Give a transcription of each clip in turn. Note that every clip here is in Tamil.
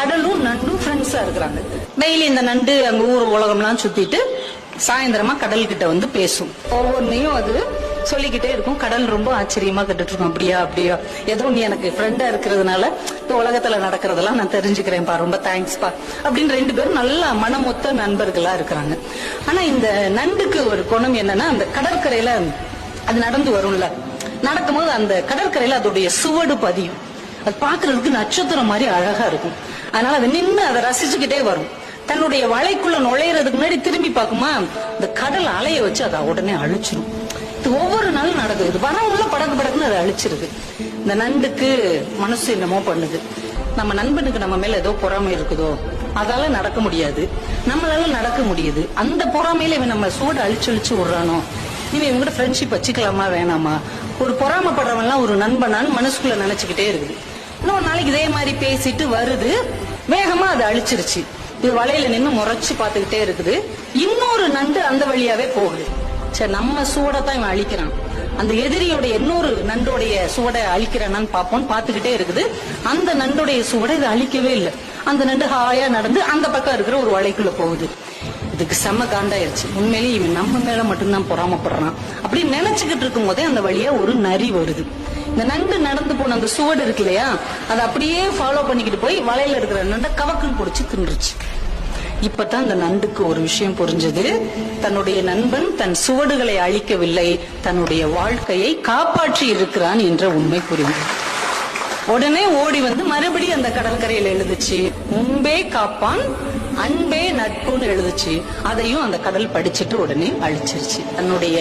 கடலும் நண்டும் ஃப்ரெண்ட்ஸா இருக்கிறாங்க. டெய்லி இந்த நண்டு அங்க ஊர் உலகம்லாம் சுத்திட்டு சாயந்தரமா கடல் கிட்ட வந்து பேசும். ஒவ்வொன்னையும் அது சொல்லிக்கிட்டே இருக்கும். கடல் ரொம்ப ஆச்சரியமா கேட்டுட்டு இருக்கும். அப்படியா அப்படியா, ஏதோ நீ எனக்கு ஃப்ரெண்டா இருக்கிறதுனால இந்த உலகத்துல நடக்கிறதெல்லாம் நான் தெரிஞ்சுக்கிறேன் பா, ரொம்ப தேங்க்ஸ் பா அப்படின்னு 2 பேரும் நல்லா மனமொத்த நண்பர்களா இருக்கிறாங்க. ஆனா இந்த நண்டுக்கு ஒரு குணம் என்னன்னா, அந்த கடற்கரையில அது நடந்து வரும்ல, நடக்கும்போது அந்த கடற்கரையில அதோடைய சுவடு பதியும். அது பாக்குறதுக்கு நட்சத்திரம் மாதிரி அழகா இருக்கும். அதனால அது நின்று அதை ரசிச்சுக்கிட்டே வரும். தன்னுடைய வலைக்குள்ள நுழையறதுக்கு முன்னாடி திரும்பி பார்க்குமா, இந்த கடல் அலைய வச்சு அதை உடனே அழிச்சிடும். இது ஒவ்வொரு நாளும் நடக்குது. இது வரவுள்ள படக்கு படக்குன்னு அதை அழிச்சிருது. இந்த நண்டுக்கு மனசு என்னமோ பண்ணுது. நம்ம நண்பனுக்கு நம்ம மேல ஏதோ பொறாமை இருக்குதோ, அதால நடக்க முடியாது, நம்மளால நடக்க முடியுது. அந்த பொறாமையில இவன் நம்ம சூடு அழிச்சு விடுறானோ, இவன் இவங்க ஃப்ரெண்ட்ஷிப் வச்சுக்கலாமா வேணாமா, ஒரு பொறாமப்படுறவன்லாம் ஒரு நண்பனான்னு மனசுக்குள்ள நினைச்சுக்கிட்டே இருக்குது. இன்னொரு நாளைக்கு இதே மாதிரி பேசிட்டு வருது, வேகமா அதை அழிச்சிருச்சு. இது வலையில நின்று முறைச்சு பாத்துக்கிட்டே இருக்குது. இன்னொரு நண்டு அந்த வழியாவே போகுது. சரி, நம்ம சூடத்தான் இவன் அழிக்கிறான், அந்த எதிரியோடைய இன்னொரு நண்டோடைய சுவடை அழிக்கிறானான்னு பாப்போம். பாத்துக்கிட்டே இருக்குது. அந்த நண்டோடைய சுவடை இதை அழிக்கவே இல்லை. அந்த நண்டு ஹாயா நடந்து அந்த பக்கம் இருக்கிற ஒரு வலைக்குள்ள போகுது. இதுக்கு செம்ம காண்டாயிருச்சு. உண்மையிலேயே இவன் நம்ம மேல மட்டும்தான் பொறாமப்படுறான் அப்படின்னு நினைச்சுக்கிட்டு இருக்கும் போதே அந்த வழியா ஒரு நரி வருது. இந்த நண்டு நடந்து போன அந்த சுவடு இருக்கு இல்லையா, அதை அப்படியே ஃபாலோ பண்ணிக்கிட்டு போய் வலையில இருக்கிற நண்டை கவக்குன்னு பிடிச்சு தின்றுச்சு. இப்பதான் இந்த நண்டுக்கு ஒரு விஷயம் புரிஞ்சது. தன்னுடைய நண்பன் தன் சுவடுகளை அழிக்கவில்லை, தன்னுடைய வாழ்க்கையை காப்பாற்றி இருக்கிறான் என்ற உண்மை புரிந்தது. உடனே ஓடி வந்து மறுபடியும் அந்த கடற்கரையில எழுதுச்சு, முன்பே காப்பான் அன்பே நட்புன்னு எழுதுச்சு. அதையும் அந்த கடல் படிச்சுட்டு உடனே அழிச்சிருச்சு. தன்னுடைய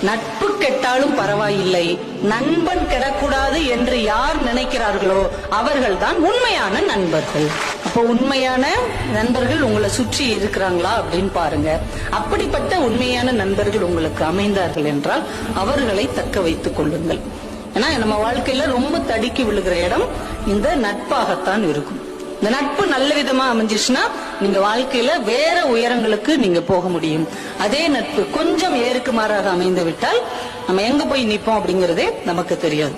நட்பு கெட்டாலும் பரவாயில்லை, நண்பன் கெடக்கூடாது என்று யார் நினைக்கிறார்களோ அவர்கள் தான் உண்மையான நண்பர்கள். அப்போ உண்மையான நண்பர்கள் உங்களை சுற்றி இருக்கிறாங்களா அப்படின்னு பாருங்க. அப்படிப்பட்ட உண்மையான நண்பர்கள் உங்களுக்கு அமைந்தார்கள் என்றால் அவர்களை தக்க வைத்துக் கொள்ளுங்கள். ஏன்னா நம்ம வாழ்க்கையில ரொம்ப தடுக்கி விழுகிற இடம் இந்த நட்பாகத்தான் இருக்கும். இந்த நட்பு நல்ல விதமா அமைஞ்சிச்சுன்னா நீங்க வாழ்க்கையில வேற உயரங்களுக்கு நீங்க போக முடியும். அதே நட்பு கொஞ்சம் ஏறுக்கு மாறாக அமைந்து விட்டால் நம்ம எங்க போய் நிப்போம் அப்படிங்கறதே நமக்கு தெரியாது.